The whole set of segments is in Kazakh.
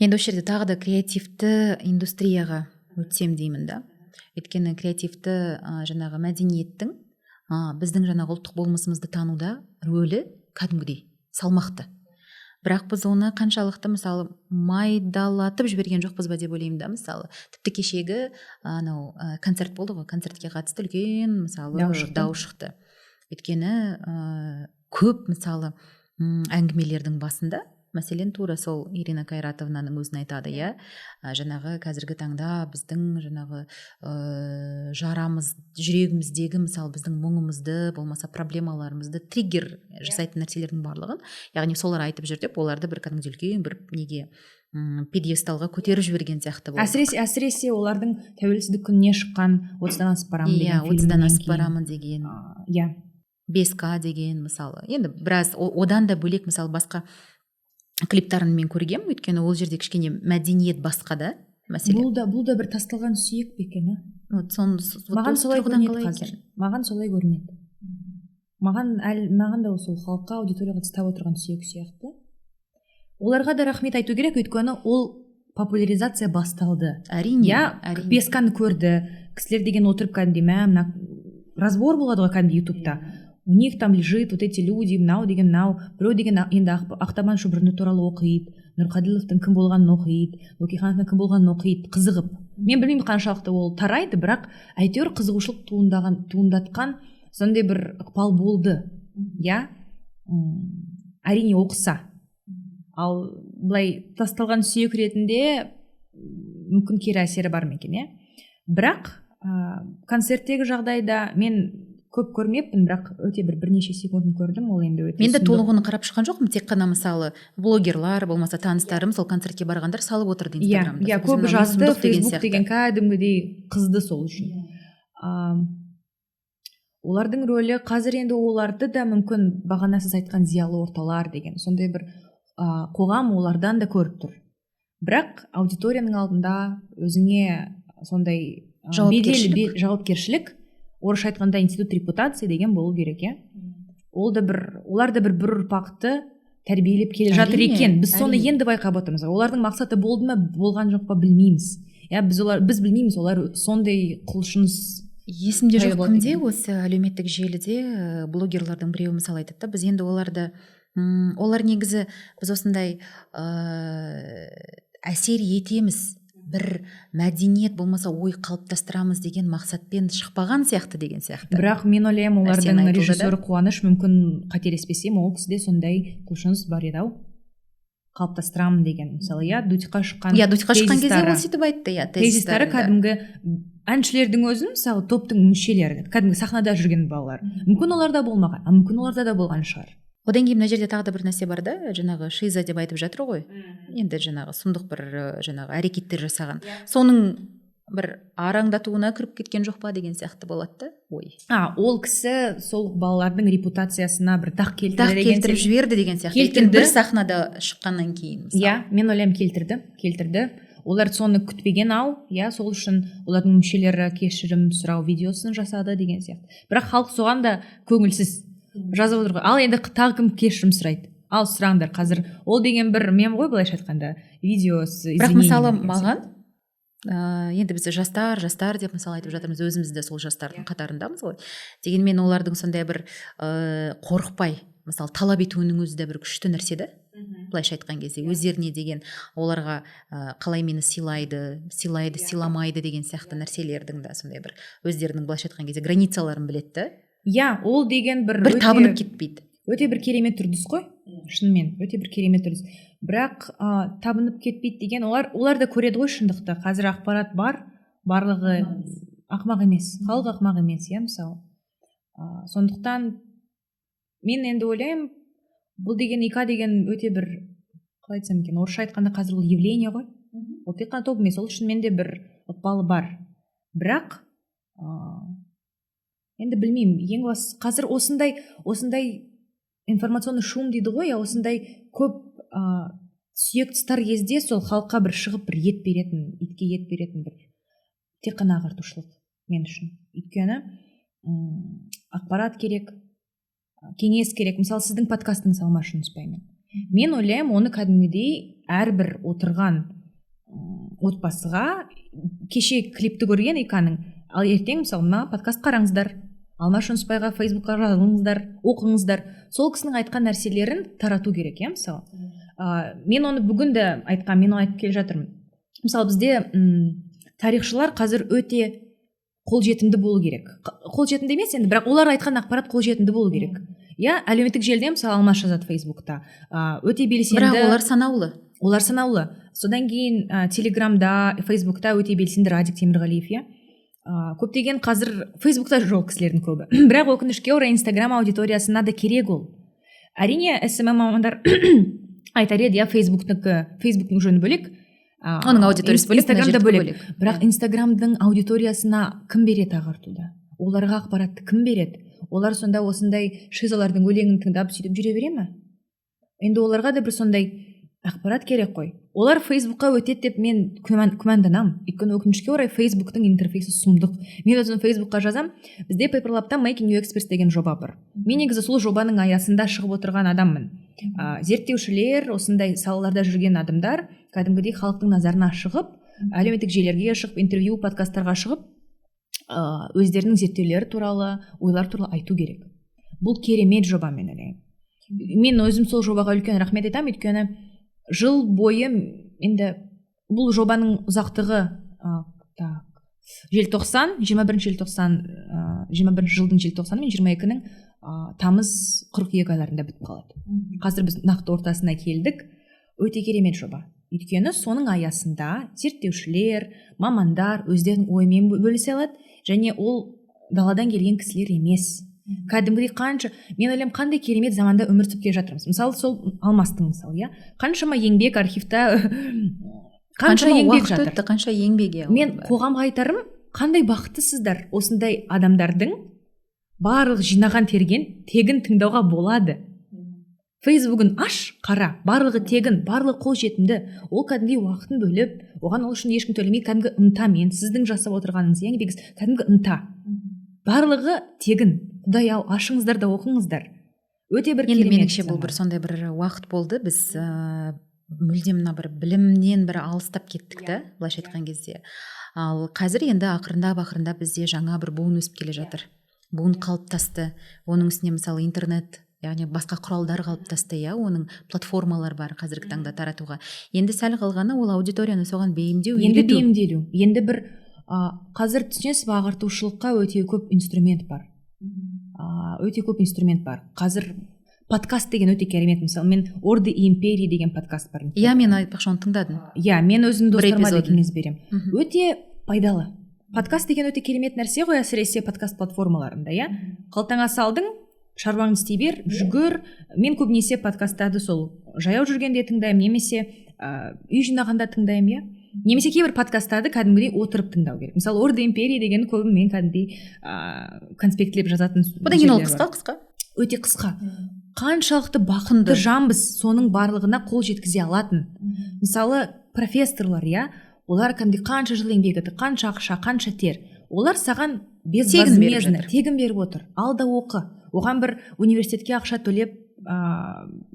Енді осы жерде тағы да креативті индустрияға өтсем деймін да. Өйткені креативті жаңағы мәдениеттің біздің жаңағы ұлттық болмысымызды тануда рөлі кәдімгідей салмақты. Бірақ біз оны қаншалықты мысалы майдалатып жіберген жоқпыз ба деп ойлаймын да. Мысалы тіпті кешегі анау концерт болды ғой, концертке қатысты үлкен мысалы дау шықты. Өйткені көп мысалы әңгімелердің басында, мәселен тура сол Ирина Кайратовнаның өзін айтады, иә, жаңағы қазіргі таңда біздің жаңағы жарамыз, жүрегіміздегі мысалы біздің мұңымызды, болмаса проблемаларымызды триггер жасайтын нәрселердің барлығын, яғни солар айтып жүр деп, оларды бір кәдімгі үлкен бір неге пьедесталға көтеріп жіберген сияқты болды. Әсіресе олардың тәуелсіздік күніне шыққан 30-дан асып барамын деген фильмнен кейін. 30-дан асып барамын деген. Иә. 5К деген мысалы. Енді біраз одан да бөлек мысалы басқа клиптарын мен көргем, өйткені ол жерде кішкене мәдениет басқа да мәселе. Бұл да бір тасталған сүйек бе екен, Маған солай көрінеді қазір. Маған солай көрінеді. Маған да сол халыққа, аудиторияға тастап отырған сүйек сияқты. Оларға да рахмет айту керек, өйткені ол популяризация басталды. Әрине. Иә, 5К-ны көрді. Кісілер деген отырып кәдімгідей мына разбор болады ғой кәдімгідей ютубта. У них там лежит вот эти люди, мынау деген мынау, біреу деген енді Ақтабан Шұбырынды туралы оқиды, Нұрқаділовтың кім болғанын оқиды, Бөкейхановтың кім болғанын оқиды, қызығып. Мен білмеймін қаншалықты ол тарайды, бірақ әйтеуір қызығушылық туындатқан сондай бір ықпал болды. Иә, әрине оқыса. Ал былай тасталған сүйек ретінде мүмкін кері әсері бар ма екен, иә. Бірақ концерттегі жағдайда мен көп көрмеппін, бірақ өте бірнеше секундын көрдім, ол енді өте. Мен де толығын қарап шыққан жоқпын, тек қана мысалы блогерлар, болмаса таныстарым сол концертке барғандар салып отырды Инстаграмда. Иә, көп жазды, Facebook деген кәдімгідей қызды сол үшін. Олардың рөлі қазір енді оларды да мүмкін бағана сіз айтқан зиялы орталар деген сондай бір қоғам олардан да көріп тұр. Бірақ аудиторияның алдында өзіңе сондай жауапкершілік, орысша айтқанда институт репутации деген болу керек, иә. Олар да бір ұрпақты тәрбиелеп келе жатыр екен. Біз соны енді байқап отырмыз. Олардың мақсаты болды ма, болған жоқ па білмейміз. Иә, біз білмейміз, олар сондай құлшыныс. Есімде жоқ кімде осы әлеуметтік желіде блогерлардың біреуі мысал айтады да, біз енді олар негізі біз осындай әсер етеміз, бір мәдениет болмаса ой қалыптастырамыз деген мақсатпен шықпаған сияқты деген сияқты. Бірақ мен ойлаймын, олардың режиссері Қуаныш, мүмкін қателеспесем, ол кісіде сондай құлшыныс бар еді ау, қалыптастырамын деген. Мысалы, иә, дутикқа шыққан кезде ол сөйтіп айтты, иә, тезистары кәдімгі әншілердің өзін, мысалы, топтың мүшелері, кәдімгі сахнада жүрген балалар. Мүмкін оларда болмаған, мүмкін оларда да болған шығар. Одан кейін мына жерде тағы да бір нәрсе бар да, жаңағы шиза деп айтып жатыр ғой. Енді жаңағы сұмдық бір жаңағы әрекеттер жасаған. Соның бір араңдатуына кіріп кеткен жоқ па деген сияқты болады да, ой. Ол кісі сол балалардың репутациясына бір дақ келтіріп жіберді деген сияқты. Өйткені бір сахнада шыққаннан кейін. Иә, мен ойлаймын келтірді. Олар соны күтпеген иә, сол үшін олардың мүшелері кешірім сұрау видеосын жасады деген сияқты. Бірақ халық соған да көңілсіз жазып отыр ғой. Ал енді тағы кім кешірім сұрайды? Ал сұраңдар, қазір ол деген бір мем ғой, былайша айтқанда, видеосы. Бірақ мысалы маған енді біз жастар деп мысалы айтып жатырмыз, өзіміз де сол жастардың қатарындамыз ғой. Дегенмен олардың сондай бір қорықпай мысалы талап етуінің өзі де бір күшті нәрсе да. Былайша айтқан кезде өздеріне деген оларға қалай мені сыйламайды деген сияқты нәрселердің да сондай бір өздерінің былайша айтқан кезде границаларын біледі. Иә, ол деген бір табынып кетпейді. Өте бір керемет үрдіс қой. Шынымен, өте бір керемет үрдіс. Бірақ табынып кетпейді деген олар да көреді ғой шындықты. Қазір ақпарат бар, барлығы ақымақ емес. Халық ақымақ емес, иә, мысалы. Сондықтан мен енді ойлаймын, бұл деген ика деген өте бір, қалай айтсам екен, орысша айтқанда қазір ол явление ғой. Ол тек қана топ емес, ол шынымен де бір ықпалы бар. Бірақ енді білмеймін, ең бастысы қазір осындай информационный шум дейді ғой, осындай көп сүйек тастар кезде сол халыққа бір шығып бір итке ет беретін бір тек қана ағартушылық мен үшін. Өйткені ақпарат керек, кеңес керек. Мысалы, сіздің подкастыңыз Алмаш Жүнісбаймен. Мен ойлаймын, оны кәдімгідей әрбір отырған отбасыға кеше клипті көрген иканың, ал ертең мысалы мына подкаст қараңыздар, Алмаш Жүнісбайға фейсбукқа жазылыңыздар, оқыңыздар. Сол кісінің айтқан нәрселерін тарату керек, иә, мысалы. Мен оны бүгін де айтқан, мен айтып келе жатырмын. Мысалы бізде тарихшылар қазір өте қолжетімді болу керек. Қолжетімді емес енді, бірақ олар айтқан ақпарат қолжетімді болу керек. Иә, әлеуметтік желіде мысалы Алмаш жазады фейсбукта. Өте белсенді. Бірақ олар санаулы. Олар санаулы. Содан кейін телеграмда, фейсбукта өте белсенді Радик Темірғалиев, иә. Көптеген қазір фейсбукта жоқ кісілердің көбі. Бірақ өкінішке орай инстаграм аудиториясына да керек ол. Әрине SMM мамандар айтар еді, иә, фейсбуктың жөні бөлек, оның аудиториясы бөлек, инстаграмда бөлек. Бірақ инстаграмдың аудиториясына кім береді ағартуда? Оларға ақпаратты кім береді? Олар сонда осындай шизалардың өлеңін тыңдап сөйтіп жүре бере ме? Енді оларға да бір сондай ақпарат керек қой. Олар фейсбукқа өтеді деп мен күмәнданам. Өйткені өкінішке орай фейсбуктың интерфейсі сұмдық. Мен өзім фейсбукқа жазам. Бізде Paperlab'та Making You Experts деген жоба бар. Мен негізі сол жобаның аясында шығып отырған адаммын. Зерттеушілер, осындай салаларда жүрген адамдар кәдімгідей халықтың назарына шығып, әлеуметтік желілерге шығып, интервью, подкасттарға шығып, өздерінің зерттеулері туралы, ойлар туралы айту керек. Бұл керемет жоба, мен ойлаймын. Мен өзім сол жобаға үлкен рахмет айтамын, өйткені жыл бойы енді бұл жобаның ұзақтығы 21 жылдың желтоқсаны мен 22-нің тамыз 42 айларында бітіп қалады. Қазір біз нақты ортасына келдік. Өте керемет жоба. Өйткені соның аясында зерттеушілер, мамандар өздерінің ойымен бөлісе алады, және ол даладан келген кісілер емес. Кәдімгідей қанша, мен ойлаймын, қандай керемет заманда өмір сүріп келе жатырмыз. Мысалы, сол Алмастың мысалы, иә. Қаншама еңбек архивта, қаншама еңбек жатыр. Қанша еңбек. Мен қоғамға айтарым, қандай бақыттысыздар, осындай адамдардың барлық жинаған тегін тыңдауға болады. Фейсбугін аш, қара, барлығы тегін, барлығы қолжетімді. Ол кәдімгідей уақытын бөліп, оған ол үшін ешкім төлемейді, кәдімгі ынтамен, сіздің жасап отырғаныңыз еңбегіңіз кәдімгі ынта. Барлығы тегін. Құдай ау, ашыңыздар да оқыңыздар. Өте бір керемет. Енді меніңше бұл бір сондай бір уақыт болды. Біз мүлдем мына бір білімнен бір алыстап кеттік та, былайша айтқан кезде. Ал қазір енді ақырындап бізде жаңа бір буын өсіп келе жатыр. Буын қалыптасты. Оның үстіне мысалы интернет, яғни басқа құралдар қалыптасты, иә, оның платформалар бар қазіргі таңда таратуға. Енді сәл қалғаны ол аудиторияны соған бейімдеу, үйрету. Енді бір қазір түсінесіз, ағартушылыққа өте көп инструмент бар. Қазір подкаст деген өте керемет. Мысалы, мен Орды и империи деген подкаст бар. Иә, мен айтпақшы оны тыңдадым. Иә, мен өзім достарыма да кеңес берем. Өте пайдалы. Подкаст деген өте керемет нәрсе ғой, әсіресе подкаст платформаларында, иә. Қалтаңа салдың, шаруаңды істей бер, жүгір. Мен көбінесе подкасттарды сол жаяу жүргенде тыңдаймын, немесе үй жинағанда тыңдаймын, иә. Немесе кейбір подкасттарды кәдімгідей отырып тыңдау керек. Мысалы, Орды империи деген көбін мен кәдімгідей конспектлеп жазатын. Одан кейін ол қысқа. Өте қысқа. Қаншалықты бақытты жанбыз соның барлығына қол жеткізе алатын. Мысалы, профессорлар, иә, олар кәдімгідей қанша жыл еңбек етті, қанша ақша, қанша тер. Олар саған тегін беріп отыр. Ал да оқы. Оған бір университетке ақша төлеп,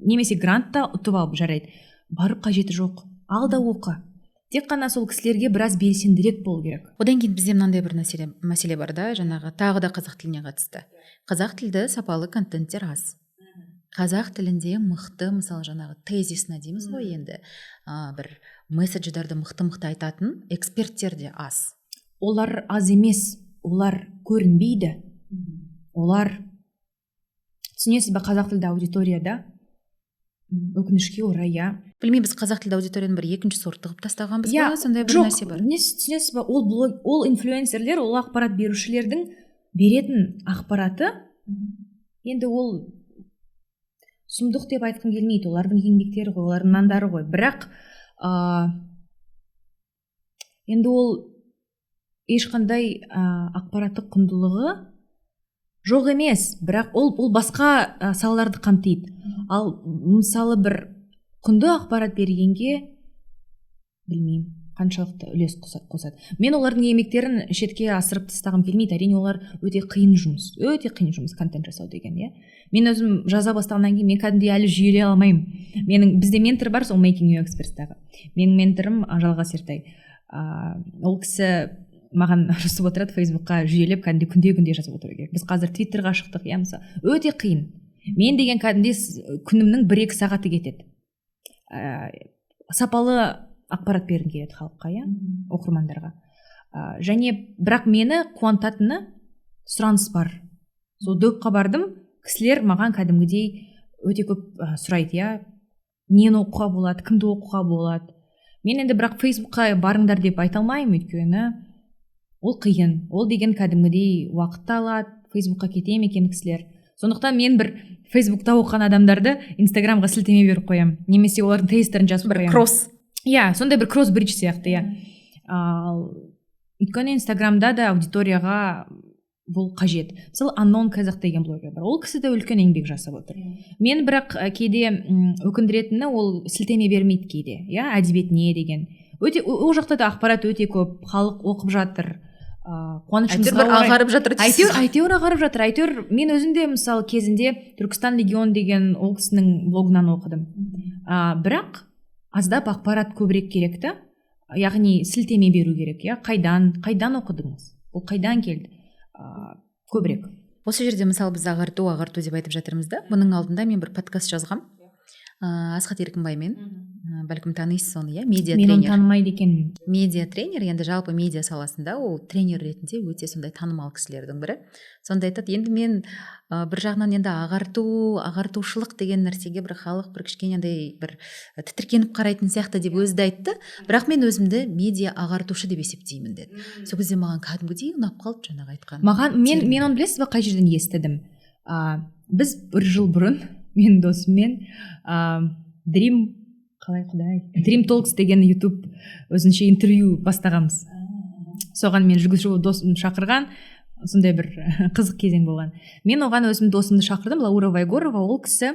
немесе грантта ұтып алып жарайды. Барып қажеті жоқ. Ал да оқы. Тек қана сол кісілерге біраз белсендірек болу керек. Одан кейін бізде мынандай бір мәселе бар да, жаңағы тағы да қазақ тіліне қатысты. Қазақ тілді сапалы контенттер аз. Қазақ тілінде мықты, мысалы жаңағы тезисна дейміз ғой енді, бір месседждарды мықты айтатын эксперттер де аз. Олар аз емес, олар көрінбейді. Олар, түсінесіз бе, қазақ тілді аудиторияда өкінішке орай, иә. Білмеймін, біз қазақ тілді аудиторияны бір екінші сортты қылып тастағанбыз ба, сондай бір нәрсе бар. Түсінесіз бе, ол инфлюенсерлер, ол ақпарат берушілердің беретін ақпараты, енді ол сұмдық деп айтқым келмейді, олардың еңбектері ғой, олардың нандары ғой. Бірақ енді ол ешқандай ақпараттық құндылығы жоқ емес, бірақ ол басқа салаларды қамтиды. Ал мысалы бір құнды ақпарат бергенге білмеймін, қаншалықты үлес қосады. Мен олардың еңбектерін шетке асырып тастағым келмейді. Әрине олар өте қиын жұмыс контент жасау деген, иә. Мен өзім жаза бастағаннан кейін мен кәдімгідей әлі жүйелей алмаймын. Бізде ментор бар, сол Making You Experts'тағы. Менің менторым Жалғас Ертай. Ол кісі маған ұрысып отырады фейсбукқа жүйелеп кәдімгідей күнде жазып отыру керек. Біз қазір твиттерға шықтық, иә, мысалы өте қиын. Мен деген кәдімгідей күнімнің 1-2 сағаты кетеді. Сапалы ақпарат бергім келеді халыққа, иә, оқырмандарға. Және бірақ мені қуантатыны сұраныс бар. Сол допқа бардым, кісілер маған кәдімгідей өте көп сұрайды, иә, нені оқуға болады, кімді оқуға болады. Мен енді бірақ фейсбукқа барыңдар деп айта алмаймын, өйткені ол қиын. Ол деген кәдімгідей уақытты алады, фейсбукқа кете ме екен кісілер. Сондықтан мен бір фейсбукта оқыған адамдарды инстаграмға сілтеме беріп қоямын, немесе олардың тейстерін жазып қоямын. Бір кросс. Иә, сондай бір кросс-бридж сияқты, иә. Өйткені инстаграмда да аудиторияға бұл қажет. Мысалы Unknown Қазақ деген блогер бар. Ол кісі де үлкен еңбек жасап отыр. Мен бірақ кейде өкіндіретіні ол сілтеме бермейді кейде, иә, әдебиетіне деген. Ол жақта да ақпарат өте көп, халық оқып жатыр. Әйтеуір ағарып жатыр. Әйтеуір ағарып жатыр. Әйтеуір мен өзім де мысалы кезінде Түркістан Легион деген ол кісінің блогынан оқыдым. Бірақ аздап ақпарат көбірек керек та, яғни сілтеме беру керек, иә. Қайдан оқыдыңыз? Ол қайдан келді? Көбірек. Осы жерде мысалы біз ағарту деп айтып жатырмыз да. Бұның алдында мен бір подкаст жазғам. Асхат Еркінбаймен, бәлкім танисыз оны, иә, медиа тренер. Мен оны танымайды екенмін. Медиа тренер, енді жалпы медиа саласында ол тренер ретінде өте сондай танымал кісілердің бірі. Сонда айтады, енді мен бір жағынан енді ағартушылық деген нәрсеге бір халық бір кішкенедей бір тітіркеніп қарайтын сияқты деп өзі де айтты. Бірақ мен өзімді медиа ағартушы деп есептеймін деді. Сол кезде маған кәдімгідей ұнап қалды жаңағы айтқан. Мен оны білесіз бе, қай жерден естідім? Біз бір жыл бұрын мен досыммен Dream Talks деген YouTube өзінше интервью бастағанбыз. Соған мен жүргізуші досым шақырған, сондай бір қызық кезең болған. Мен оған өзім досымды шақырдым, Лаура Вайгорова. Ол кісі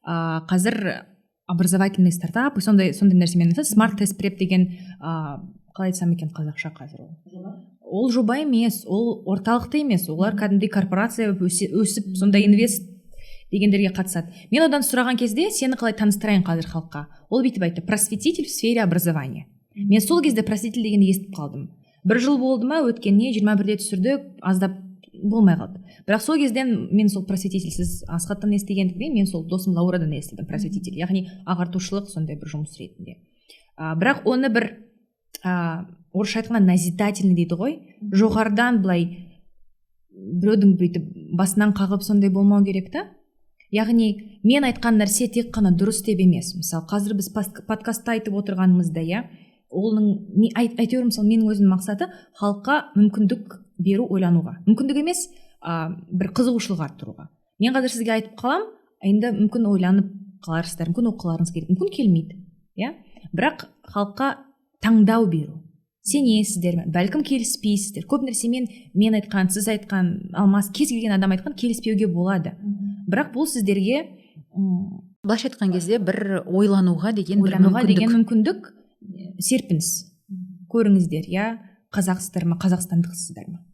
қазір образовательный стартап, сондай нәрсемен Smart Test Prep деген, қалай айтсам екен қазақша қазір ол жоба емес, ол орталықты емес, олар кәдімгідей корпорация өсіп сондай инвест дегендерге қатысады. Мен одан сұраған кезде сені қалай таныстырайын қазір халыққа? Ол бүйтіп айтты: просветитель в сфере образования. Мен сол кезде просветитель дегенді естіп қалдым. Бір жыл болды ма, өткеніне 21-де түсірдік, аздап болмай қалды. Бірақ сол кезден мен сол просветительсіз Асхаттан естігендіктен мен сол досым Лаурадан естідім просветитель, яғни ағартушылық сондай бір жұмыс ретінде. Бірақ оны бір орысша айтқанда назидательный дейді ғой, жоғарыдан былай біреудің бүйтіп басынан қағып сондай болмау керек та. Яғни мен айтқан нәрсе тек қана дұрыс деп емес. Мысалы қазір біз подкастта айтып отырғанымызда, иә, оның әйтеуір мысалы менің өзімнің мақсаты халыққа мүмкіндік беру, ойлануға. Мүмкіндік емес, бір қызығушылық арттыруға. Мен қазір сізге айтып қалам, енді мүмкін ойланып қаларсыздар, мүмкін оқыларыңыз келеді, мүмкін келмейді, иә. Бірақ халыққа таңдау беру. Сенесіздер ме? Бәлкім келіспейсіздер. Көп нәрсемен мен айтқан, сіз айтқан, алмас, кез келген адам айтқан келіспеуге болады. Бірақ бұл сіздерге былайша айтқан кезде бір ойлануға деген мүмкіндік, серпінс. Көріңіздер, иә, қазақсыздар ма, қазақстандықсыздар ма?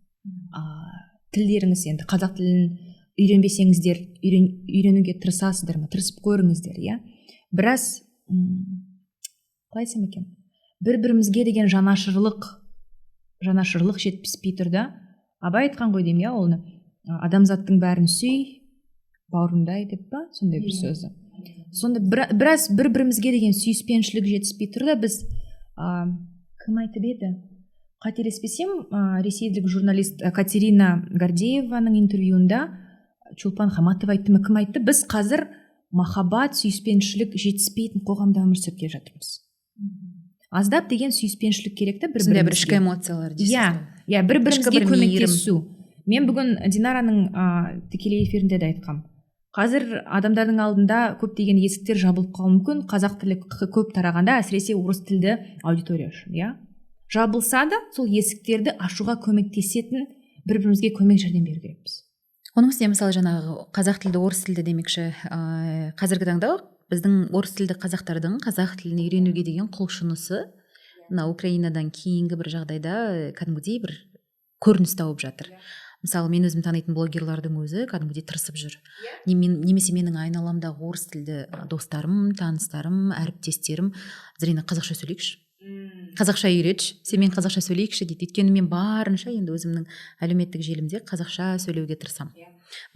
Тілдеріңіз, енді қазақ тілін үйренбесеңіздер, үйренуге тырысасыздар ма? Тырысып көріңіздер, иә. Біраз қалай айтсам екен? Бір-бірімізге деген жанашырлық жетпеспей тұр да. Абай айтқан ғой деймін, иә, оны адамзаттың бәрін сүй, бауырындай деп па, сондай бір сөзі. Сонда біраз бір-бірімізге деген сүйіспеншілік жетіспей тұр да, біз кім айтып еді? Қателеспесем, ресейлік журналист Катерина Гордееваның интервьюында Чулпан Хаматов айтты ма, кім айтты? Біз қазір махаббат, сүйіспеншілік жетіспейтін қоғамда өмір сүріп келе жатырмыз. Аздап деген сүйіспеншілік керек та бір-бірімізге. Бір ішкі эмоциялар дейсіз. Иә, бір-бірімізге көмектесу. Мен бүгін Динараның тікелей эфирінде де айтқам. Қазір адамдардың алдында көптеген есіктер жабылып қалуы мүмкін, қазақ тілі көп тарағанда, әсіресе орыс тілді аудитория үшін, иә. Жабылса да, сол есіктерді ашуға көмектесетін бір-бірімізге көмек жәрдем беру керекпіз. Оның үстіне мысалы жаңағы қазақ тілді, орыс тілді демекші, қазіргі таңда біздің орыс тілді қазақтардың қазақ тілін үйренуге деген құлшынысы мына Украинадан кейінгі бір жағдайда кәдімгідей бір көрініс тауып жатыр. Мысалы мен өзім танитын блогерлардың өзі кәдімгідей тырысып жүр. Немесе менің айналамдағы орыс тілді достарым, таныстарым, әріптестерім, Зарина, қазақша сөйлейікші. қазақша үйретші, сенімен қазақша сөйлейікші дейді. Өйткені мен барынша енді өзімнің әлеуметтік желімде қазақша сөйлеуге тырысамын.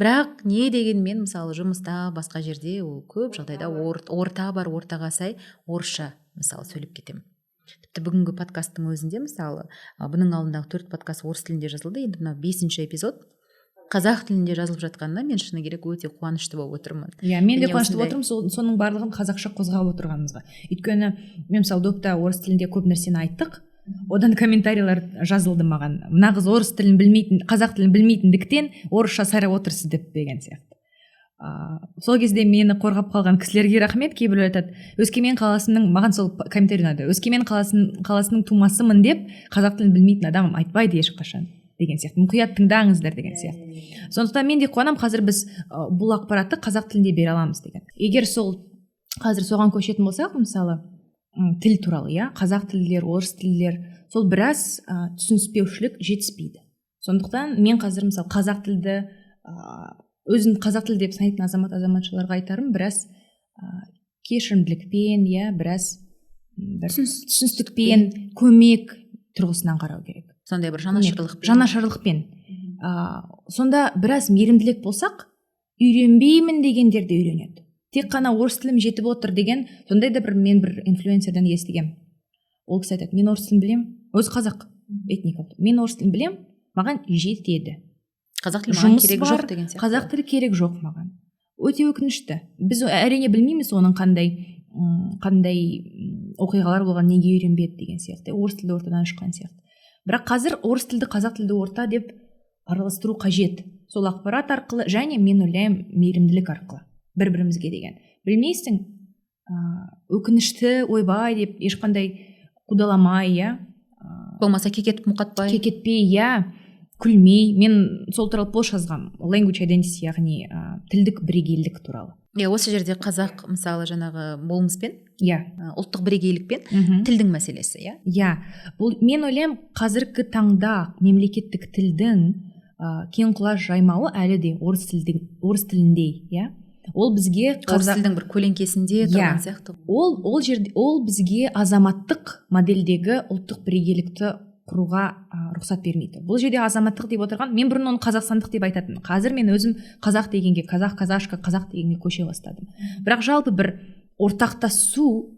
Бірақ не дегенмен мысалы жұмыста басқа жерде ол көп жағдайда орта бар, ортаға сай орысша мысалы сөйлеп кетемін. Тіпті бүгінгі подкасттың өзінде мысалы бұның алдындағы 4 подкаст орыс тілінде жазылды, енді мына 5-ші эпизод қазақ тілінде жазылып жатқанына мен шыны керек өте қуанышты болып отырмын. Мен де қуанышты болып отырмын соның барлығын қазақша қозғап отырғанымызға. Өйткені мен мысалы допта орыс тілінде көп нәрсені айттық, одан комментарийлер жазылды маған. Мына қыз орыс тілін білмейтін, қазақ тілін білмейтіндіктен орысша сайрап отырсыз деп деген сияқты. Сол кезде мені қорғап қалған кісілерге рахмет. Кейбіреулер айтады, Өскемен қаласының, маған сол комментарий ұнады, Өскемен қаласының тумасымын деп қазақ тілін білмейтін адам айтпайды ешқашан деген сияқты. Мұқият тыңдаңыздар деген сияқты. Сондықтан мен де қуанам, қазір біз бұл ақпаратты қазақ тілінде бере аламыз деген. Егер қазір соған көшетін болсақ, мысалы тіл туралы, қазақ тілдер, орыс тілдер, сол біраз түсініспеушілік жетіспейді. Сондықтан мен қазір мысалы қазақ тілді өзін қазақ тілі деп санайтын азаматшаларға айтарым, біраз кешірімділікпен, біраз түсіністікпен, көмек тұрғысынан қарау керек. Сондай бір жанашырлықпен. Сонда біраз мейірімділік болсақ, үйренбеймін дегендер де үйренеді. Тек қана орыс тілім жетіп отыр деген, сондай да мен бір инфлюенсерден естігем. Ол кісі айтады, мен орыс тілін білем, өзі қазақ этника, мен орыс тілін білем, маған жетеді. Қазақ тілі маған керек жоқ деген сияқты. Қазақ тілі керек жоқ маған. Өте өкінішті. Біз әрине білмейміз оның қандай оқиғалар болған, неге үйренбеді деген сияқты. Орыс тілді ортадан шыққан сияқты. Бірақ қазір орыс тілді қазақ тілді орта деп араластыру қажет. Сол ақпарат арқылы және мен ойлаймын мейірімділік арқылы бір-бірімізге деген. Білмейсің, өкінішті ойбай деп ешқандай қудаламай, болмаса кекетіп мұқатпай, күлмей. Мен сол туралы пост жазғам, language identity, яғни тілдік бірегейлік туралы. Осы жерде қазақ мысалы жаңағы болмыспен, ұлттық бірегейлікпен тілдің мәселесі, бұл мен ойлаймын қазіргі таңда мемлекеттік тілдің кең құлаш жаймауы әлі де орыс тіліндей, ол бізге орыс тілдің бір көлеңкесінде тұрған сияқты. Ол бізге азаматтық модельдегі ұлттық бірегейлікті құруға рұқсат бермейді. Бұл жерде азаматтық деп отырған, мен бұрын оны қазақстандық деп айтатын. Қазір мен өзім қазақ дегенге, қазақ дегенге көше бастадым. Бірақ жалпы бір ортақтасу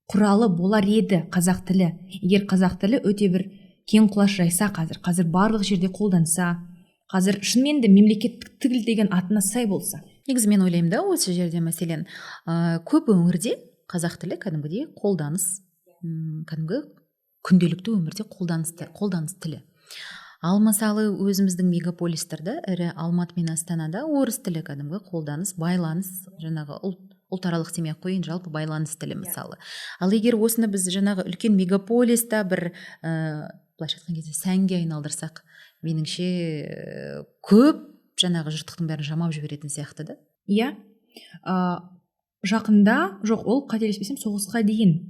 құралы болар еді қазақ тілі. Егер қазақ тілі өте бір кең құлаш жайса, қазір барлық жерде қолданса, қазір шынымен де мемлекеттік тіл деген атына сай болса. Негізі мен ойлаймын да, осы жерде мәселен көп өңірде қазақ тілі кәдімгідей қолданыс, кәдімгі күнделікті өмірде қолданыс тілі. Ал мысалы өзіміздің мегаполистерде, ірі Алматы мен Астанада орыс тілі кәдімгі қолданыс, байланыс, жаңағы ұлтаралық демей қойын, жалпы байланыс тілі мысалы. Ал егер осыны біз жаңағы үлкен мегаполиста бір былайша айтқан кезде сәнге айналдырсақ, меніңше көп жаңағы жұрттықтың бәрін жамап жіберетін сияқты да. Жақында, жоқ, ол қателеспесем соғысқа дейін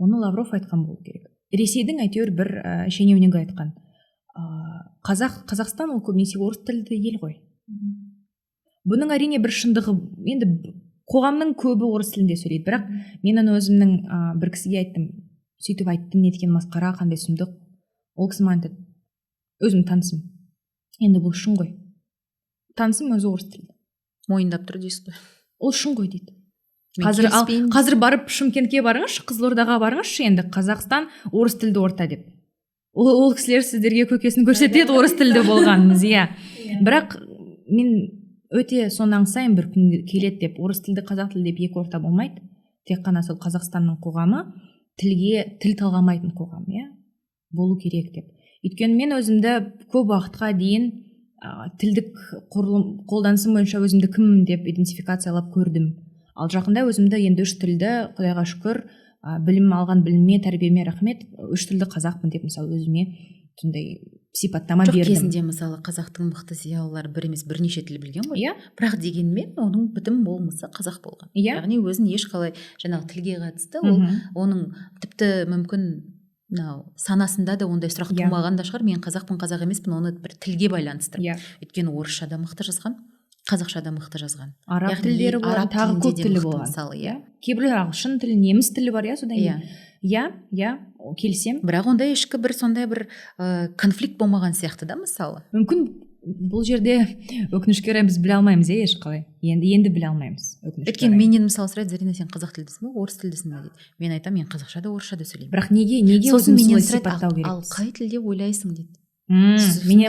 оны Лавров айтқан болу керек. Ресейдің әйтеуір бір шенеунігі айтқан. Қазақстан ол көбінесе орыс тілді ел ғой. Бұның әрине бір шындығы, енді қоғамның көбі орыс тілінде сөйлейді, бірақ мен өзімнің бір кісіге айттым, сөйтіп айттым, неткен масқара, қандай сұмдық. Ол кісі маған айтады, өзім танысым. Енді бұл шын ғой. Танысым өзі орыс тілді. Мойындап тұр дейсіз ғой. Ол шын ғой дейді. Қазір барып Шымкентке барыңызшы, Қызылордаға барыңызшы, енді Қазақстан орыс тілді орта деп. Ол кісілер сіздерге көкесін көрсетеді орыс тілді болғаныңыз, Бірақ мен өте соны аңсаймын, бір күн келеді деп, орыс тілді қазақ тілді деп екі орта болмайды. Тек қана сол Қазақстанның қоғамы тіл талғамайтын қоғам, болу керек деп. Өйткені мен өзімді көп уақытқа дейін тілдік қолданысым бойынша өзімді кіммін деп идентификациялап көрдім. Ал жақында өзімді енді 3 тілді, Құдайға шүкір, білім алған біліме, тәрбиеме рахмет, 3 тілді қазақпын деп мысалы өзіме сондай сипаттама бердім. Жоқ, кезінде мысалы қазақтың мықты зиялылары бір емес бірнеше тіл білген ғой. Бірақ дегенмен оның бітім болмысы қазақ болған. Яғни өзін ешқалай жаңағы тілге қатысты, оның тіпті мүмкін санасында да ондай сұрақ тумаған да шығар, мен қазақпын, қазақ емеспін, оны бір тілге байланыстырып. Өйткені орысша да мықты жазған, қазақша да мықты жазған. Араб тілдері болған, тағы көп тілі болған. Мысалы, кейбіреулер ағылшын тілі, неміс тілі бар, содан кейін. иә келісем. бірақ онда ішкі бір сондай бір конфликт болмаған сияқты да мысалы. Мүмкін бұл жерде өкінішке орай біз біле алмаймыз ешқалай. Енді біле алмаймыз. Өйткені менен мысалы сұрайды, Зарина, сен қазақ тілдісің бе, орыс тілдісің бе дейді. Мен айтамын, мен қазақша да орысша да сөйлеймін. Бірақ неге сосын өзін менен солай сипаттау сұрайды, керек? ал қай тілде ойлайсың дейді.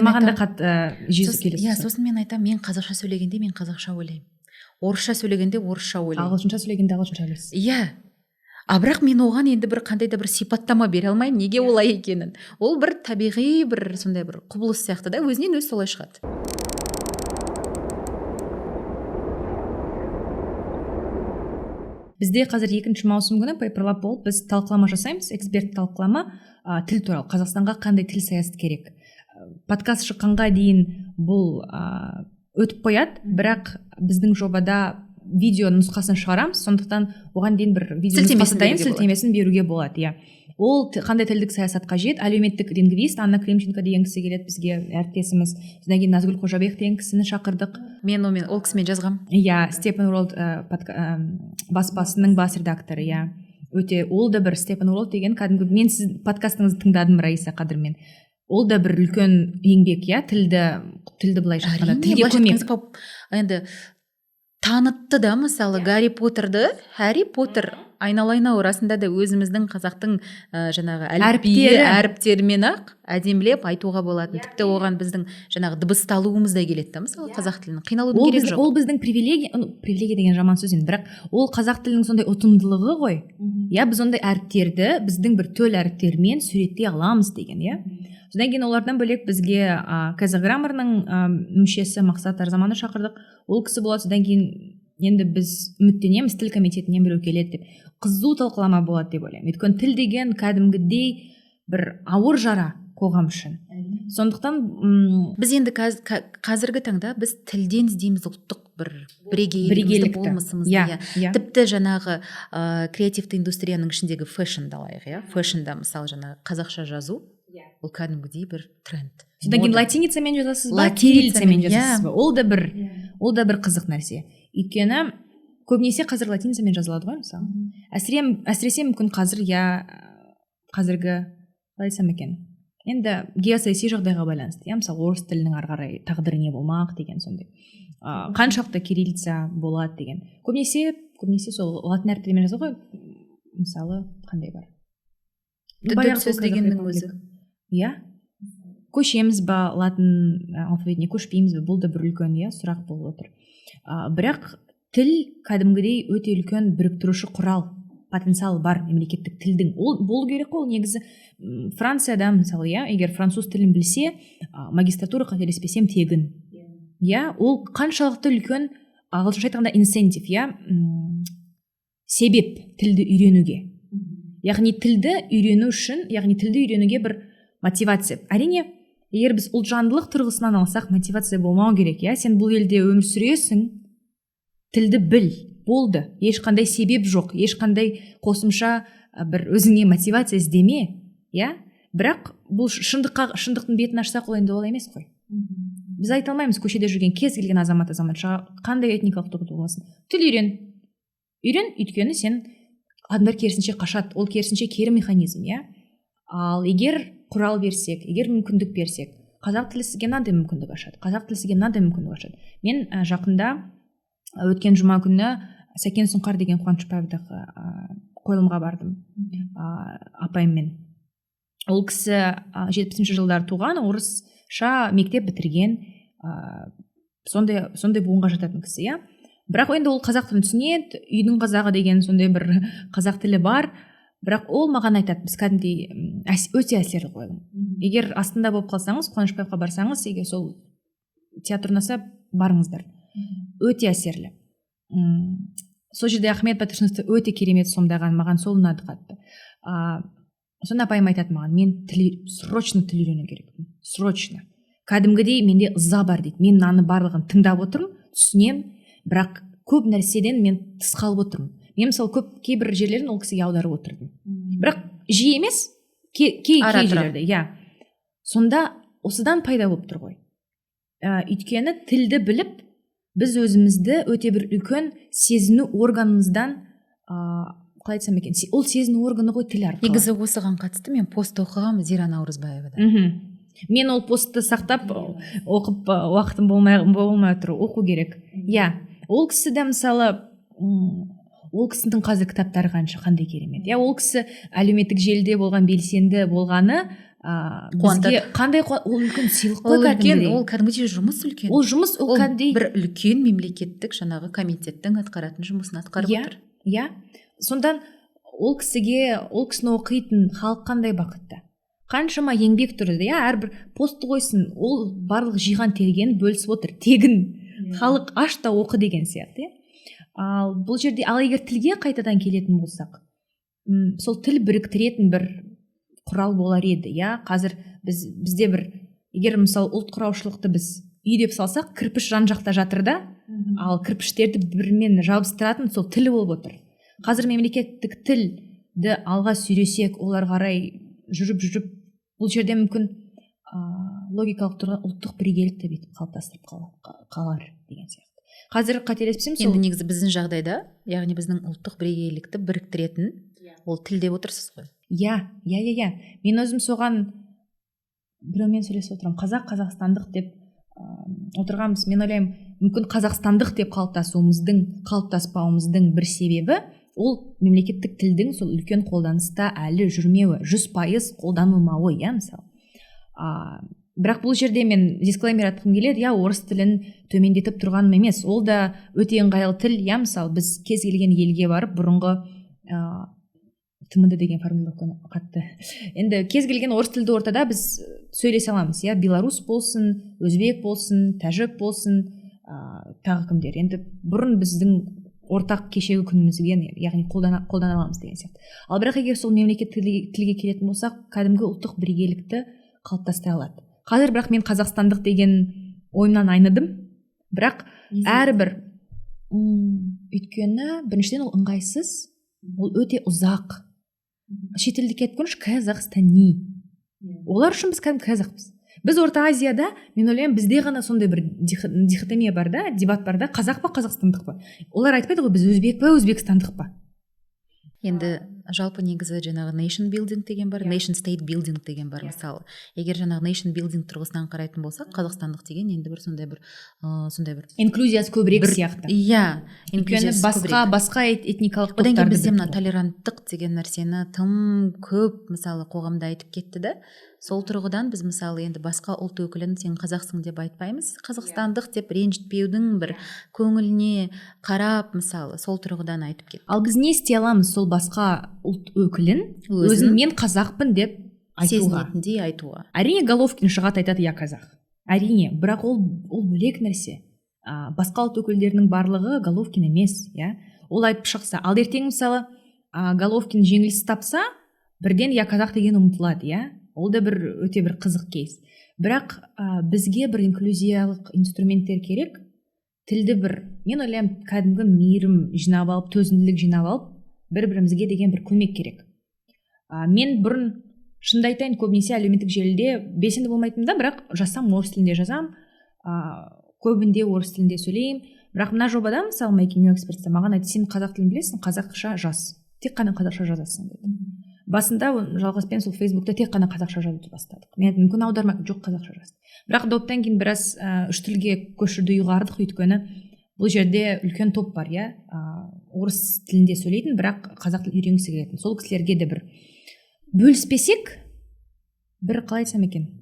Маған да қатты жүйесі келеді. Иә, сосын мен айтамын, мен қазақша сөйлегенде мен қазақша ойлаймын. Орысша сөйлегенде орысша ойлаймын. Ағылшынша сөйлегенде ағылшынша ойлайсыз. Иә. Бірақ мен оған енді бір қандай да бір сипаттама бере алмаймын, неге олай екенін. Ол бір табиғи бір сондай бір құбылыс сияқты да, өзінен өз солай шығады. Бізде қазір 2 маусым күні Paperlab болып біз талқылама жасаймыз, эксперт талқылама тіл туралы. Қазақстанға қандай тіл саясаты керек. Подкаст шыққанға дейін бұл өтіп қояды, бірақ біздің жобада видео нұсқасын шығарамыз, сондықтан оған дейін бір видео нұсқасын дайын, сілтемесін беруге болады. Иә. Ол қандай тілдік саясат қажет? Әлеуметтік лингвист Анна Климченко деген кісі келеді бізге, әріптесіміз. Содан кейін Назгүл Қожабек деген кісіні шақырдық. Мен ол кісімен жазғам. Иә, Stephen World баспасының бас редакторы, иә. Өте, ол да бір Stephen World деген кәдімгі, мен сіз подкастыңызды тыңдадым, Раиса Қадырмен. Ол да бір үлкен еңбек, иә, тілді былайша айтқанда, тілге көмек. Енді танытты да, мысалы Гарри Поттер айналайын арасында да өзіміздің қазақтың жаңағы әріптерімен ақ әдемілеп айтуға болатын. Тіпті оған біздің жаңағы дыбысталуымыз да келеді да, мысалы қазақ тілінің қиналудың керегі жоқ. Ол біздің привилегия деген жаман сөз енді, бірақ ол қазақ тілінің сондай ұтымдылығы ғой. Иә, біз ондай әріптерді біздің бір төл әріптермен суреттей аламыз деген, иә. Содан кейін олардан бөлек бізге Казаграммарның мүшесі Мақсат Арзаманы шақырдық. Ол кісі болады. Содан кейін енді біз үміттенеміз, тіл комитетінен біреу келеді деп. Қызу талқылама болады деп ойлаймын. Өйткені тіл деген кәдімгідей бір ауыр жара қоғам үшін. Сондықтан біз енді қазіргі таңда біз тілден іздейміз ұлттық бір бірегейлікті болмысымызды. Тіпті жаңағы креативті индустрияның ішіндегі фэшнді алайық, иә. Фэшнда мысалы жаңағы қазақша жазу, ол кәдімгідей бір тренд. Содан кейін латиницамен жазасыз ба, кириллицамен жазасыз ба? Ол да бір қызық нәрсе. Өйткені көбінесе қазір латиницамен жазылады ғой, мысалы. Әсіресе мүмкін қазіргі қалай айтсам екен, енді геосаяси жағдайға байланысты, иә, мысалы орыс тілінің ары қарай тағдыры не болмақ деген сондай. Қаншалықты кириллица болады деген. Көбінесе сол латын әріптерімен жазу ғой. Мысалы қандай бар? Дүрт сөз дегеннің өзі. Иә. Көшеміз ба латын алфавитіне, көшпейміз ба? Бұл да бір үлкен, иә, сұрақ болып отыр. Бірақ тіл кәдімгідей өте үлкен біріктіруші құрал, потенциал бар мемлекеттік тілдің. Ол болу керек қой, негізі Францияда мысалы, иә, егер француз тілін білсе, магистратура қателеспесем тегін. Иә, ол қаншалықты үлкен, ағылшынша айтқанда инсентив, иә, себеп тілді үйренуге. Яғни тілді үйренуге бір мотивация. Әрине, егер біз ұлтжандылық тұрғысынан алсақ, мотивация болмау керек, иә. Сен бұл елде өмір сүресің, тілді біл, болды. Ешқандай себеп жоқ, ешқандай қосымша бір өзіңе мотивация іздеме, иә. Бірақ бұл шындықтың бетін ашсақ, ол енді олай емес қой. Біз айта алмаймыз, көшеде жүрген кез келген азаматша қандай этникалық топ болмасын, тіл үйрен, өйткені сен адамдар керісінше қашады, ол керісінше кері механизм, иә. Ал егер құрал берсек, егер мүмкіндік берсек, қазақ тілі сізге мынандай мүмкіндік ашады, қазақ тілі сізге мынандай мүмкіндік ашады. Мен жақында өткен жұма күні Сәкен Сұңқар деген Қуанышбаевдағы қойылымға бардым апайыммен. Ол кісі 70-ші жылдар туған, орысша мектеп бітірген, сондай буынға жататын кісі, иә. Бірақ енді ол қазақ тілін түсінеді, үйдің қазағы деген сондай бір қазақ тілі бар, бірақ ол маған айтады, біз кәдімгідей өте әсерлі қойылым. Егер астында болып қалсаңыз, Қуанышбаевқа барсаңыз, егер сол театр ұнаса, барыңыздар. Өте әсерлі. Сол жерде Ахмет Байтұрсыновты өте керемет сомдаған, маған сол ұнады қатты. Сонда апайым айтады маған, мен срочно тіл үйрену керекпін. Срочно. Кәдімгідей менде ыза бар дейді. Мен мынаны барлығын тыңдап отырмын, түсінемін, бірақ көп нәрседен мен тыс қалып отырмын. Мен мысалы кейбір жерлерін ол кісіге аударып отырдым. Бірақ жиі емес, кей жерлерде, иә. Сонда осыдан пайда болып тұр ғой. Өйткені тілді біліп, біз өзімізді өте бір үлкен сезіну органымыздан қалай айтсам екен, ол сезіну органы ғой тіл арқылы. негізі осыған қатысты мен пост оқығанмын Зира Наурызбаевадан. Мен ол постты сақтап оқып уақытым болмай тұр, оқу керек. Иә, ол кісі де мысалы ол кісінің қазір кітаптары қандай керемет. Иә, ол кісі әлеуметтік желіде болған белсенді болғаны бізге қандай ол үлкен сыйлық қой кәдімгідей. Ол кәдімгідей жұмыс үлкен. Ол жұмыс ол кәдімгідей бір үлкен мемлекеттік жаңағы комитеттің атқаратын жұмысын атқарып отыр. Иә. Сондан ол кісіні оқитын халық қандай бақытты. Қаншама еңбек тұрды. Иә, әрбір постты қойсын, ол барлық жиған терген бөлісіп отыр. Тегін халық аш та оқы деген сияқты. Ал бұл жерде егер тілге қайтадан келетін болсақ, сол тіл біріктіретін бір құрал болар еді. Иә, қазір бізде егер мысалы ұлт құраушылықты біз үй деп салсақ, кірпіш жан жақта жатыр да, ал кірпіштерді бірімен жабыстыратын сол тіл болып отыр. Қазір мемлекеттік тілді алға сүйресек, олар қарай жүріп, бұл жерде мүмкін логикалық тұрған ұлттық бірегейлікті бүйтіп қалыптастырып қалар деген сияқты. Қазір қателеспесем сол. Енді негізі біздің жағдайда, яғни біздің ұлттық бірегейлікті біріктіретін ол тіл деп отырсыз ғой. Иә. Мен өзім соған біреумен сөйлесіп отырамын. Қазақстандық деп отырғанбыз. Мен ойлаймын, мүмкін қазақстандық деп қалыптаспауымыздың бір себебі ол мемлекеттік тілдің сол үлкен қолданыста әлі жүрмеуі, 100% қолданылмауы, иә, мысалы. Бірақ бұл жерде мен дисклеймер айтқым келеді, иә, орыс тілін төмендетіп тұрғаным емес. Ол да өте ыңғайлы тіл, иә, мысалы біз кез келген елге барып, бұрынғы ТМД деген формулировканы қатты. Енді кез келген орыс тілді ортада біз сөйлесе аламыз, иә, белорус болсын, өзбек болсын, тәжік болсын, тағы кімдер. Енді бұрын біздің ортақ кешегі күнімізге, яғни қолдана аламыз деген сияқты. Ал бірақ егер сол мемлекеттік тілге келетін болсақ, кәдімгі ұлттық бірегейлікті қалыптастыра алады. Қазір бірақ мен қазақстандық деген ойымнан айныдым. Бірақ әрбір өйткені біріншіден ол ыңғайсыз, ол өте ұзақ. Шетелдік айтып көріңізші, Қазақстани. Олар үшін біз кәдімгі қазақпыз. Біз Орта Азияда, мен ойлаймын, бізде ғана сондай бір дихотомия бар да, дебат бар да, қазақ па, қазақстандық па. Олар айтпайды ғой, біз өзбек па, өзбекстандық па. Енді жалпы негізі жаңағы nation building деген бар, nation state building деген бар. Мысалы, егер жаңағы nation building тұрғысынан қарайтын болсақ, қазақстандық деген енді бір сондай бір инклюзиясы көбірек сияқты. Иә, инклюзиясы көбірек. Басқа этникалық топтарды. Одан кейін бізде мына толеранттық деген нәрсені тым көп мысалы қоғамда айтып кетті да. Сол тұрғыдан біз мысалы енді басқа ұлт өкілін сен қазақсың деп айтпаймыз, қазақстандық деп ренжітпеудің бір көңіліне қарап мысалы сол тұрғыдан айтып кетті. Ал біз не істей аламыз сол басқа ұлт өкілін өзін мен қазақпын деп сезінетіндей айтуға? Әрине Головкин шығады айтады, я қазақ. Әрине, бірақ ол бөлек нәрсе. Басқа ұлт өкілдерінің барлығы Головкин емес, иә. Ол айтып шықса, ал ертең мысалы Головкин жеңіліс тапса, бірден я қазақ деген ұмытылады, иә. Ол да өте бір қызық кейс. Бірақ бізге бір инклюзиялық инструменттер керек. Тілді мен ойлаймын, кәдімгі мейірім жинап алып, төзімділік жинап алып, бір-бірімізге деген бір көмек керек. Мен бұрын шынды айтайын, көбінесе әлеуметтік желіде белсенді болмайтынмын да, бірақ жазсам орыс тілінде жазам, көбінде орыс тілінде сөйлеймін. Бірақ мына жобада мысалы Making New Experts'та маған айтты, сен қазақ тілін білесің, қазақша жаз. Тек қана қазақша жазасың деді. Басында жалғаспен сол Фейсбукта тек қана қазақша жазуды бастадық. Мен мүмкін аударма жоқ, қазақша жаздым. Бірақ доптан кейін біраз үш тілге көшуді ұйғардық, өйткені бұл жерде үлкен топ бар, иә. Орыс тілінде сөйлейтін, бірақ қазақ тілін үйренгісі келетін. Сол кісілерге де бір бөліспесек, бір қалай айтсам екен,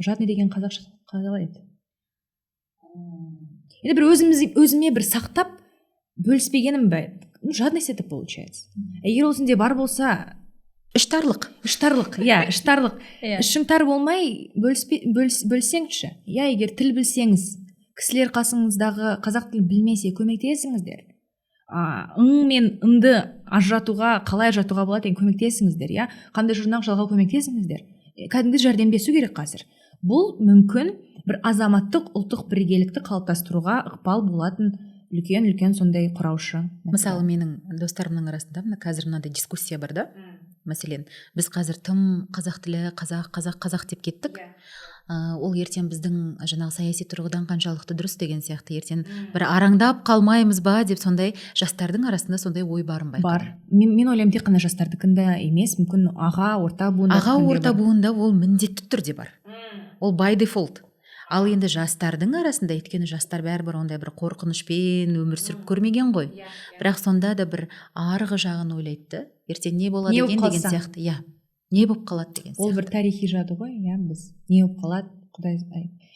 жадный деген қазақша қалай еді. Енді бір өзіме бір сақтап бөліспегенім бе, жадный сетіп получается. Егер осынде бар болса, іштарлық, иә, іштарлық. Ішің тар болмай бөлсеңші. Иә, егер тіл білсеңіз, кісілер қасыңыздағы қазақ тілін білмесе көмектесіңіздер. Ың мен ынды қалай ажыратуға болады, көмектесіңіздер, иә. Қандай жұрнақ жалғау көмектесіңіздер. Кәдімгі жәрдемдесу керек қазір. Бұл мүмкін бір азаматтық ұлттық бірегейлікті қалыптастыруға ықпал болатын үлкен сондай құраушы. Мысалы, менің достарымның арасында қазір мынандай дискуссия бар да. Мәселен, біз қазір тым қазақ тілі, қазақ деп кеттік. ол ертең біздің жаңағы саяси тұрғыдан қаншалықты дұрыс деген сияқты ертең бір араңдап қалмаймыз ба деп сондай жастардың арасында сондай ой барын байқадым. Бар. Мен ойлаймын тек қана жастардікінде емес, мүмкін аға орта буында ол міндетті түрде бар. Ол by default. Ал енді жастардың арасында, өйткені жастар бәрібір ондай бір қорқынышпен өмір сүріп көрмеген ғой. Бірақ сонда да бір арғы жағын ойлайды. Ертең не болады деген сияқты. Иә. Не болып қалады деген сияқты. Ол бір тарихи жады ғой, иә, біз не болып қалады, Құдай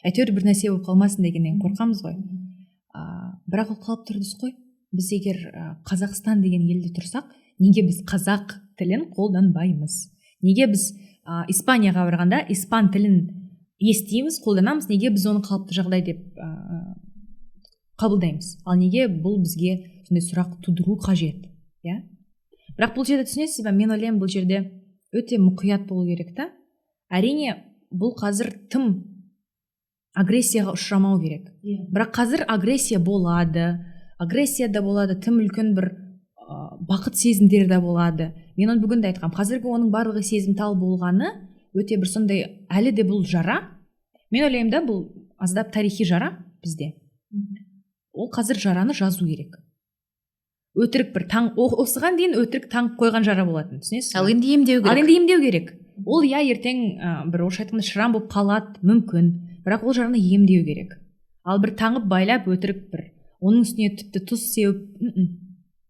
әйтеуір бір нәрсе болып қалмасын дегеннен қорқамыз ғой. Бірақ ол қалып тұрдыс қой. Біз егер Қазақстан деген елде тұрсақ, неге біз қазақ тілін қолданбаймыз? Неге біз Испанияға барғанда испан тілін естиміз, қолданамыз, неге біз оны қалыпты жағдай деп қабылдаймыз? Ал неге бұл бізге сондай сұрақ тудыру қажет, иә? Бірақ бұл жерде түсінесіз бе, мен ойлаймын бұл жерде өте мұқият болу керек та. Әрине, бұл қазір тым агрессияға ұшырамау керек. Бірақ қазір агрессия болады, агрессияда болады, тым үлкен бір бақыт сезімдері де болады. Мен оны бүгін де айтқам, қазіргі оның барлығы сезімтал болғаны өте бір сондай, әлі де бұл жара. Мен ойлаймын да, бұл аздап тарихи жара бізде. Ол қазір жараны жазу керек. Өтірік бір осыған дейін өтірік таңып қойған жара болатын, түсінесіз? Ал енді емдеу керек. Ол ертең бір орысша айтқанда шрам болып қалады, мүмкін. Бірақ ол жараны емдеу керек. Ал бір таңып байлап өтірік бір оның үстіне тіпті тұз сеуіп,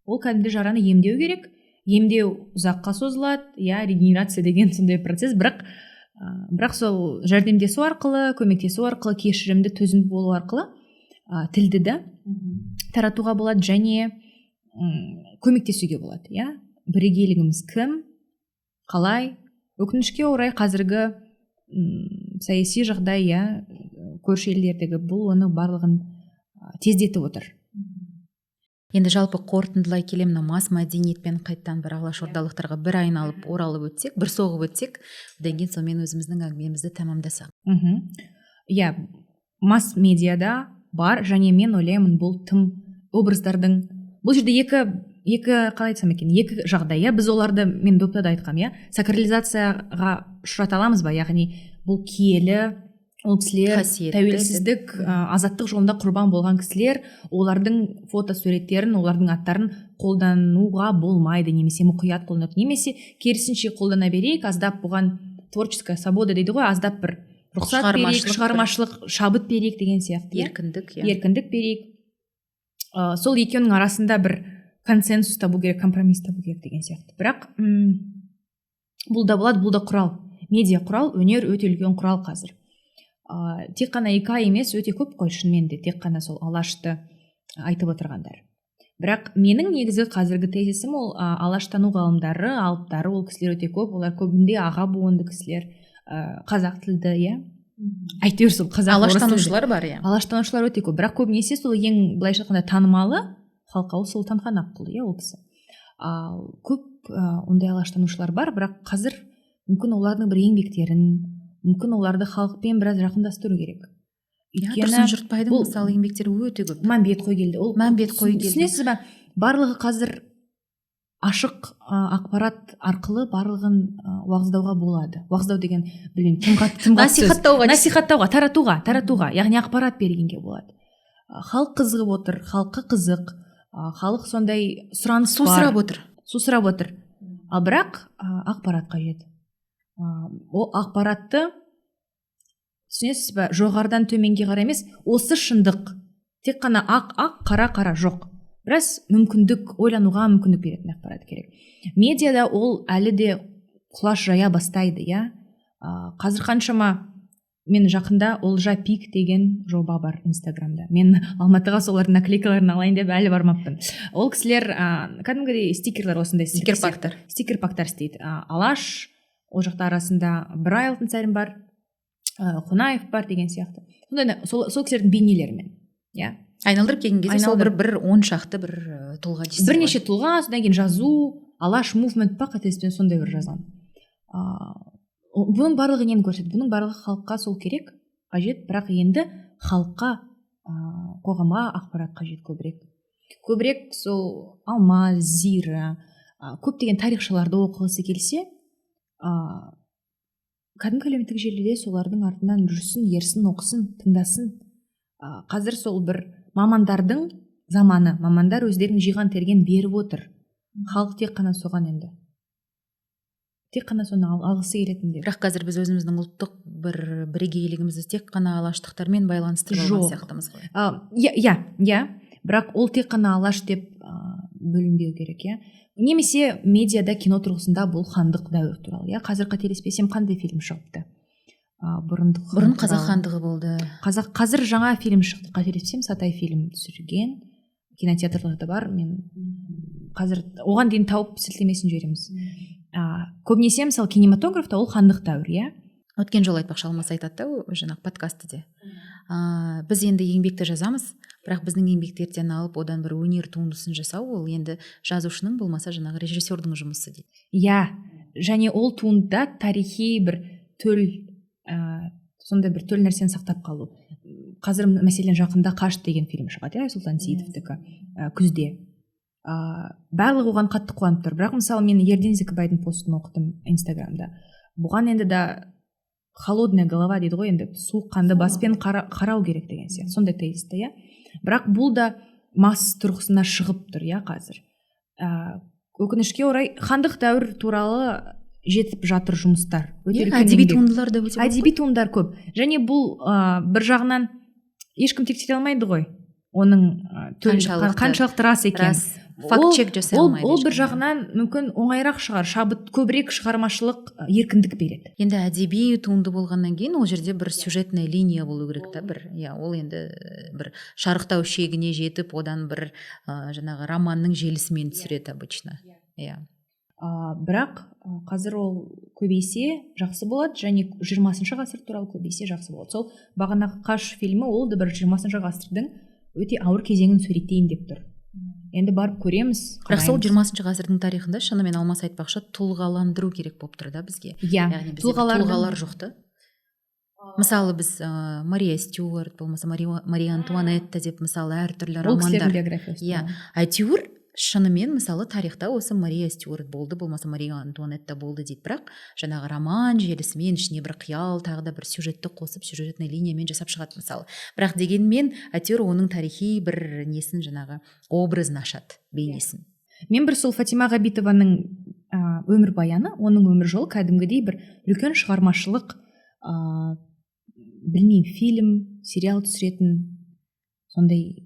ол кәдімгі жараны емдеу керек. Емдеу ұзаққа созылады, регенерация деген сондай процесс, бірақ сол жәрдемдесу арқылы, көмектесу арқылы, кешірімді, төзімді болу арқылы тілді де таратуға болады, және көмектесуге болады, бірегейлігіміз кім, қалай. Өкінішке орай қазіргі саяси жағдай, көрші елдердегі бұл оны барлығын тездетіп отыр. Енді жалпы қорытындылай келе, мына мас мәдениетпен қайттан бір алашордалықтарға бір айналып оралып өтсек, бір соғып өтсек, одан кейін сонымен өзіміздің әңгімемізді тәмамдасақ. Мас медиада бар, және мен ойлаймын бұл тым образдардың, бұл жерде қалай айтсам екен, екі жағдай, біз оларды, мен доптада айтқам, сакрализацияға ұшырата аламыз ба, яғни бұл киелі, ол кісілер тәуелсіздік, азаттық жолында құрбан болған кісілер, олардың фотосуреттерін, олардың аттарын қолдануға болмайды, немесе мұқият қолданып, немесе керісінше қолдана берейік, аздап бұған творческая свобода дейді ғой, аздап бір рұқсат берейік, шығармашылық шабыт берейік деген сияқты. Еркіндік берейік. Сол екеуінің арасында бір консенсус табу керек, компромисс табу керек деген сияқты. Бірақ бұл да болады, бұл да құрал. Медиа құрал, өнер өте үлкен құрал қазір. Тек қана ика емес, өте көп қой шынымен де, тек қана сол алашты айтып отырғандар. Бірақ менің негізі қазіргі тезисім ол алаштану ғалымдары, алыптары, ол кісілер өте көп, олар көбінде аға буынды кісілер, қазақ тілді, әйтеуір сол қазақ алаштанушылар бар, алаштанушылар өте көп. Бірақ көбінесе сол ең былайша айтқанда танымалы Халқауыл Сұлтанхан Аққұл, ол кісі. Көп ондай алаштанушылар бар, бірақ қазір мүмкін олардың бір еңбектерін, мүмкін оларды халықпен біраз жақындастыру керек. Тұрсын Жұртбайдың мысалы еңбектері өте көп. Мәмбет Қойгелді. Түсінесіз бе, барлығы қазір ашық ақпарат арқылы барлығын уағыздауға болады. Уағыздау деген, білмеймін, насихаттауға, таратуға, яғни ақпарат бергенге болады. Халық қызығып отыр, халыққа қызық, халық сондай сұраныс бар. Сусырап отыр. Ал бірақ ақпарат қажет. Ол ақпаратты, түсінесіз бе, жоғарыдан төменге қарай емес, осы шындық, тек қана ақ, қара жоқ. Біраз мүмкіндік, ойлануға мүмкіндік беретін ақпарат керек. Медиада ол әлі де құлаш жая бастайды, қазір қаншама, мен жақында Олжа Пик деген жоба бар Инстаграмда. Мен Алматыға солардың наклейкаларын алайын деп әлі бармаппын. Ол кісілер кәдімгідей стикерлер, осындай стикер-пактар істейді. Алаш, ол жақта арасында Ыбырай Алтынсарин бар, Қонаев бар деген сияқты. Сол кісілердің бейнелерімен, айналдырып келген кезде сол бір 10 шақты бір тұлға дейсіз. Бірнеше тұлға, содан кейін жазу, Алаш мувмент па қателеспесем сондай бір жазған. Бұның барлығы нені көрсетеді? Бұның барлығы халыққа сол керек, қажет, бірақ енді халыққа, қоғамға ақпарат қажет көбірек. Көбірек сол Алмаз, Зира, көптеген тарихшыларды оқығысы келсе, кәдімгі әлеуметтік желіде солардың артынан жүрсін, ерсін, оқысын, тыңдасын. Қазір сол бір мамандардың заманы, мамандар өздерінің жиған терген беріп отыр. Халық тек қана соған енді. Тек қана соны алғысы келетіндер. Бірақ қазір біз өзіміздің ұлттық бір бірегейлігімізді тек қана алаштықтармен байланыстырып алған сияқтымыз ғой. Иә, бірақ ол тек қана алаш деп бөлінбеу керек, иә. Немесе медиада, кино тұрғысында бұл хандық дәуір туралы, иә. Қазір қателеспесем қандай фильм шығыпты? Бұрын қазақ хандығы болды. Қазір жаңа фильм шықты, қателеспесем Сатай фильм түсірген, кинотеатрларда бар. Мен қазір оған дейін тауып сілтемесін жібереміз. Көбінесе мысалы кинематографта ол хандық дәуір, иә. Өткен жол айтпақшы, Алмас айтады да жаңағы подкастыде. Біз енді еңбекті жазамыз, бірақ біздің еңбектерден алып одан бір өнер туындысын жасау, ол енді жазушының болмаса жаңағы режиссердің жұмысы дейді. Иә, және ол туындыда тарихи бір төл, сондай бір төл нәрсені сақтап қалу. Қазір мәселен жақында Қаш деген фильм шығады, Сұлтан Сейітовтікі, күзде. Барлығы оған қатты қуанып тұр. Бірақ мысалы мен Ерден Зекібайдың постын оқыдым Инстаграмда. Бұған енді да холодная голова дейді ғой, енді суық қанды баспен қарау керек деген сияқты, сондай тезисті, иә. Бірақ бұл да масс тұрғысына шығып тұр, иә, қазір. Өкінішке орай хандық дәуір туралы жетіп жатыр жұмыстар. Әдеби туындылар да өте көп. Әдеби туындар көп. Және бұл бір жағынан ешкім тексере алмайды ғой. Оның қаншалықты рас екен. Факт-чек жасай алмайды. Ол бір жағынан мүмкін оңайырақ шығар, шабыт көбірек шығармашылық еркіндік береді. Енді әдеби туынды болғаннан кейін ол жерде бір сюжетная линия болу керек та бір. Ол енді бір шарықтау шегіне жетіп, одан бір жаңағы романның желісімен түсіреді обычно. Бірақ қазір ол көбейсе жақсы болады, және 20 ғасыр туралы көбейсе жақсы болады. Сол бағанағы Қаш фильмі ол да бір 20 ғасырдың өте ауыр кезеңін суреттейін деп тұр. Енді барып көреміз. Бірақ сол 20 ғасырдың тарихында шынымен Алмас айтпақшы тұлғаландыру керек болып тұр да бізге. Яғни тұлғалар жоқты. Мысалы біз Мария Стюарт болмаса Мария Антуанетта деп мысалы әртүрлі романдар. Әйтеуір шынымен мысалы тарихта осы Мария Стюарт болды, болмаса Мария Антуанетта болды дейді. Бірақ жаңағы роман желісімен ішіне бір қиял, тағы да бір сюжетті қосып, сюжетный линиямен жасап шығады мысалы. Бірақ дегенмен әйтеуір оның тарихи бір несін жаңағы образын ашады, бейнесін. Мен бір сол Фатима Ғабитованың өмір баяны, оның өмір жолы кәдімгідей бір үлкен шығармашылық, білмеймін, фильм, сериал түсіретін сондай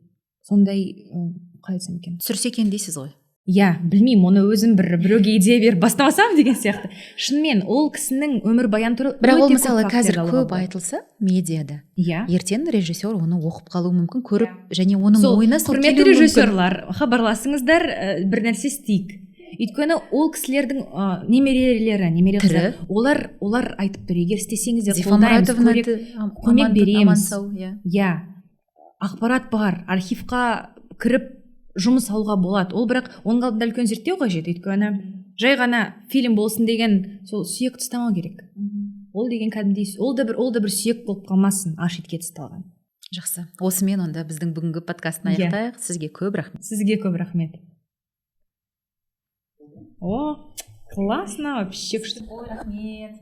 қалай айтсам екен, түсірсе екен дейсіз ғой. Білмеймін, оны өзім біреуге идея беріп бастамасам деген сияқты. Шынымен ол кісінің өмір баяны туралы. Бірақ ол мысалы қазір көп айтылса медиада, ертең режиссер оны оқып қалуы мүмкін, көріп, және оның ойына сол келуі мүмкін. Құрметті режиссерлар, хабарласыңыздар, бір нәрсе істейік. Өйткені ол кісілердің немерелері, олар айтып тұр, егер істесеңіздер қолдаймыз, көмек береміз. Ақпарат бар, архивқа кіріп жұмыс алуға болады. Ол бірақ оның алдында үлкен зерттеу қажет. Өйткені жай ғана фильм болсын деген сол сүйек тастамау керек. Ол деген кәдімгідей, ол да бір сүйек болып қалмасын, аш етке тасталған. Жақсы. Осымен онда біздің бүгінгі подкастын аяқтайық. Сізге көп рахмет. Сізге көп рахмет. Классно, вообще. Рахмет.